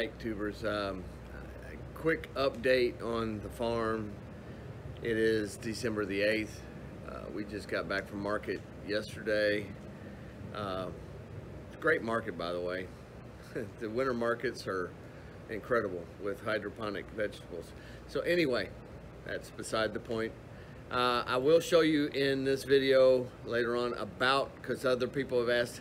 right, tubers. A quick update on the farm. It is December the 8th. We just got back from market yesterday. Great market, by the way. The winter markets are incredible with hydroponic vegetables. So anyway, that's beside the point. I will show you in this video later on about, because other people have asked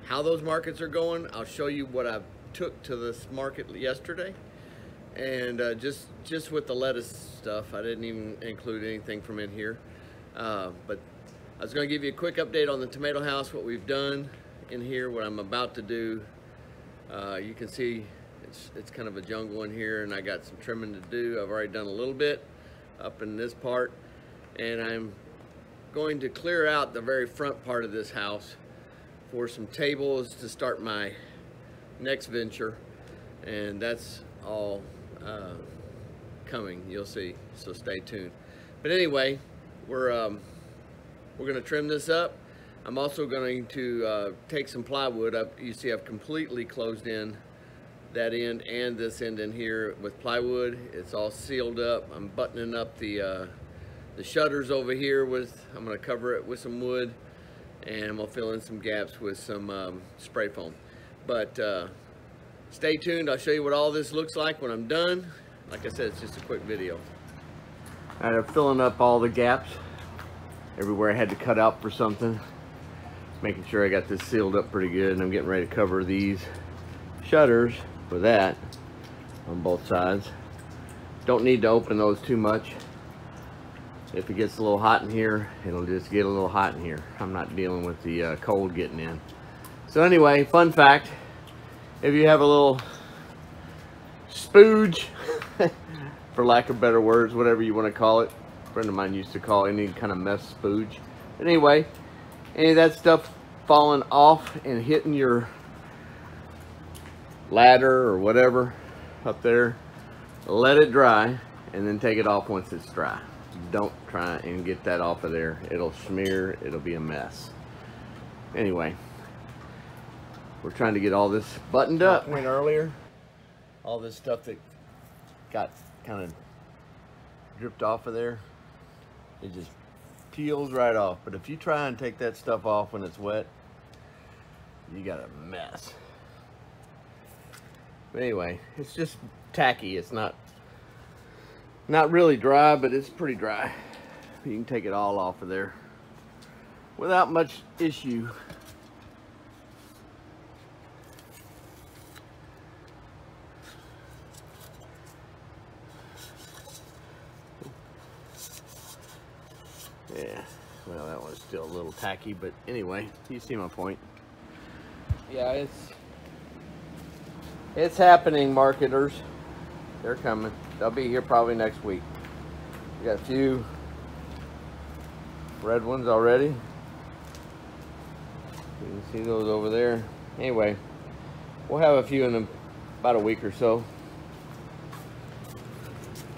how those markets are going. I'll show you what I took to this market yesterday, and just with the lettuce stuff, I didn't even include anything from in here, but I was going to give you a quick update on the tomato house, what we've done in here, what I'm about to do. You can see it's kind of a jungle in here, and I got some trimming to do. I've already done a little bit up in this part, and I'm going to clear out the very front part of this house for some tables to start my next venture, and that's all coming, you'll see, so stay tuned. But anyway, we're going to trim this up. I'm also going to take some plywood up. You see I've completely closed in that end and this end in here with plywood. It's all sealed up. I'm buttoning up the shutters over here with, I'm going to cover it with some wood, and I'm going to fill in some gaps with some spray foam. But stay tuned. I'll show you what all this looks like when I'm done. Like I said, it's just a quick video. All right, I'm filling up all the gaps everywhere I had to cut out for something. Making sure I got this sealed up pretty good, and I'm getting ready to cover these shutters with that on both sides. Don't need to open those too much. If it gets a little hot in here, it'll just get a little hot in here. I'm not dealing with the cold getting in. So anyway, fun fact, if you have a little spooge, for lack of better words, whatever you want to call it, a friend of mine used to call any kind of mess spooge. But anyway, any of that stuff falling off and hitting your ladder or whatever up there, let it dry and then take it off once it's dry. Don't try and get that off of there. It'll smear, it'll be a mess. Anyway, we're trying to get all this buttoned up. Point earlier, all this stuff that got kind of dripped off of there, it just peels right off. But if you try and take that stuff off when it's wet, you got a mess. But anyway, it's just tacky. It's not really dry, but it's pretty dry. You can take it all off of there without much issue. Yeah, well, that one's still a little tacky, but anyway, you see my point. Yeah, it's happening, marketers. They're coming. They'll be here probably next week. We got a few red ones already. You can see those over there. Anyway, we'll have a few in about a week or so.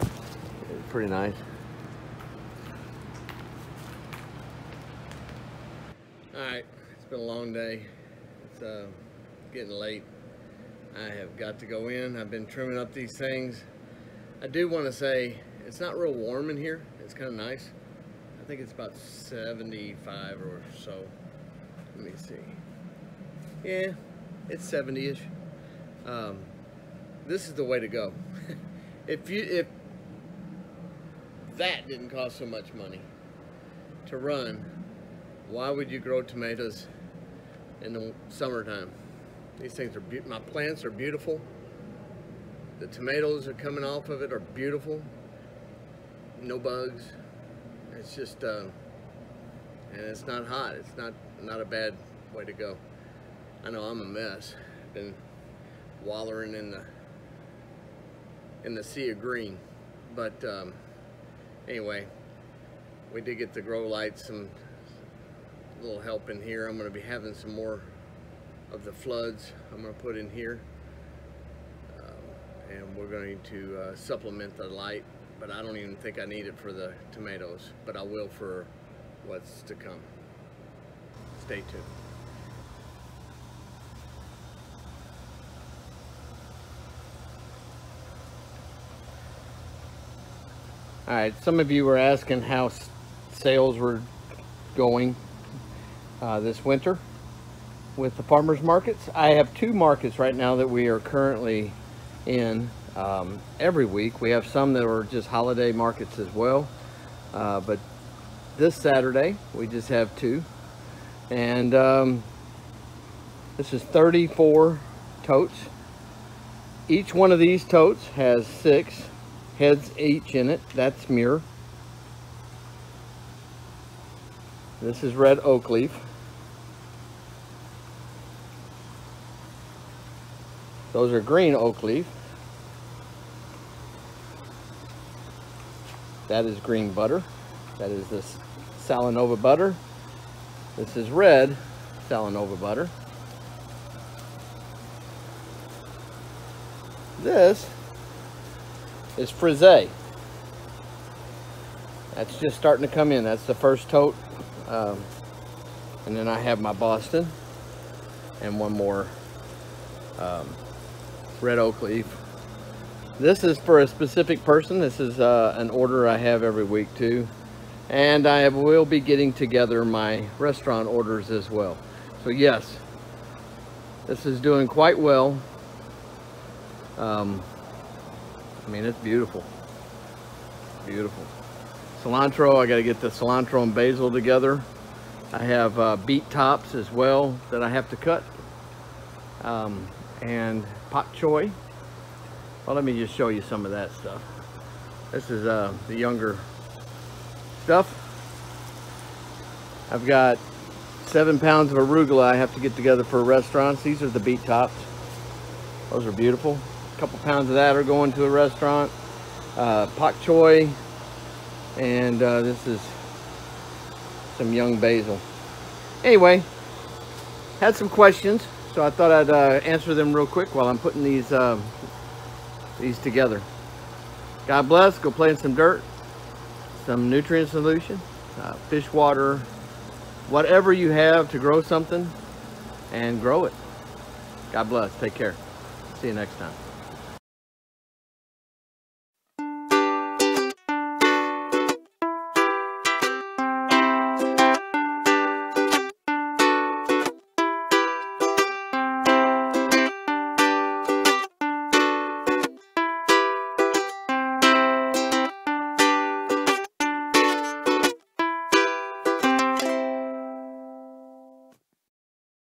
It's pretty nice. Alright, it's been a long day. It's getting late. I have got to go in. I've been trimming up these things. I do want to say it's not real warm in here. It's kind of nice. I think it's about 75 or so. Let me see. Yeah, it's 70-ish. This is the way to go. If that didn't cost so much money to run, why would you grow tomatoes in the summertime? These things are beautiful. My plants are beautiful. The tomatoes are coming off of it are beautiful. No bugs. It's just, and it's not hot. It's not a bad way to go. I know I'm a mess. Been wallowing in the sea of green. But anyway, we did get the grow lights, some little help in here. I'm going to be having some more of the floods I'm going to put in here, and we're going to supplement the light, but I don't even think I need it for the tomatoes, but I will for what's to come. Stay tuned. All right, some of you were asking how sales were going this winter with the farmers markets. I have 2 markets right now that we are currently in every week. We have some that are just holiday markets as well, but this Saturday we just have 2, and this is 34 totes. Each one of these totes has 6 heads each in it. That's myrrh. This is red oak leaf. Those are green oak leaf. That is green butter. That is this Salanova butter. This is red Salanova butter. This is frisee. That's just starting to come in. That's the first tote. And then I have my Boston and one more red oak leaf. This is for a specific person. This is an order I have every week too. And I will be getting together my restaurant orders as well. So yes, this is doing quite well. I mean, it's beautiful. Beautiful. Cilantro, I got to get the cilantro and basil together. I have beet tops as well that I have to cut. And pak choy. Well, let me just show you some of that stuff. This is the younger stuff. I've got 7 pounds of arugula I have to get together for restaurants. These are the beet tops. Those are beautiful. A couple pounds of that are going to a restaurant. Pak choy, and this is some young basil. Anyway, had some questions, so I thought I'd answer them real quick while I'm putting these together. God bless. Go play in some dirt, some nutrient solution, fish water, whatever you have to grow something, and grow it. God bless. Take care. See you next time.